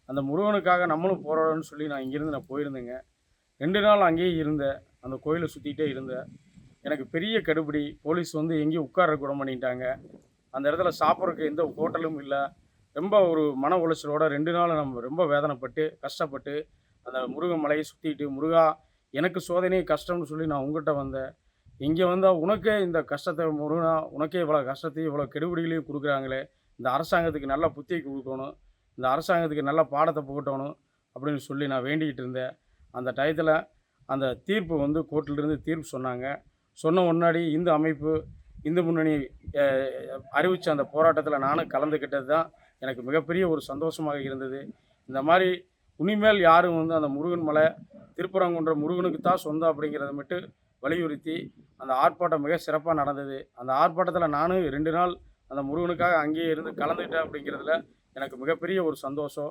அந்த முருகனுக்காக நம்மளும் போராடணும்னு சொல்லி நான் இங்கேருந்து நான் போயிருந்தேங்க. 2 நாள் அங்கேயே இருந்தேன். அந்த கோயிலை சுற்றிக்கிட்டே இருந்தேன். எனக்கு பெரிய கெடுபிடி. போலீஸ் வந்து எங்கேயும் உட்கார்றதுக்கு விட மாட்டேன்ட்டாங்க. அந்த இடத்துல சாப்பிட்றதுக்கு எந்த ஹோட்டலும் இல்ல. ரொம்ப ஒரு மன உளைச்சலோட 2 நாள் நம்ம ரொம்ப வேதனைப்பட்டு, கஷ்டப்பட்டு, அந்த முருகன் மலையை சுத்திட்டு, "முருகா, எனக்கு சோதனை கஷ்டம்னு சொல்லி நான் உன்கிட்ட வந்தேன். இங்க வந்தா உனக்கே இந்த கஷ்டத்த முருகா, உனக்கே இவ்வளோ கஷ்டத்தையும், இவ்வளோ கெடுபிடிகளையும் குடுக்குறாங்களே! இந்த அரசாங்கத்துக்கு நல்ல புத்திய குடுக்கணும். இந்த அரசாங்கத்துக்கு நல்ல பாடத்த புகட்டணும்." அப்படின்னு சொல்லி நான் வேண்டிக்கிட்டு இருந்தேன். அந்த டயத்துல அந்த தீர்ப்பு வந்து கோர்ட்லேருந்து தீர்ப்பு சொன்னாங்க. சொன்ன முன்னாடி இந்து அமைப்பு, இந்து முன்னணி அ அறிவிச்ச அந்த போராட்டத்தில நானும் கலந்துக்கிட்டது தான் எனக்கு மிகப்பெரிய ஒரு சந்தோஷமாக இருந்தது. இந்த மாரி இனிமேல் யாரும் வந்து அந்த முருகன் மலை, திருப்பரங்குன்றம் முருகனுக்கு தான் சொந்தம் அப்படிங்கிறத மட்டும் வலியுறுத்தி, அந்த ஆர்ப்பாட்டம் மிக சிறப்பா நடந்தது. அந்த ஆர்ப்பாட்டத்தில நானும் 2 நாள் அந்த முருகனுக்காக அங்கேயே இருந்து கலந்துக்கிட்டேன் அப்படிங்கிறதுல எனக்கு மிகப்பெரிய ஒரு சந்தோஷம்.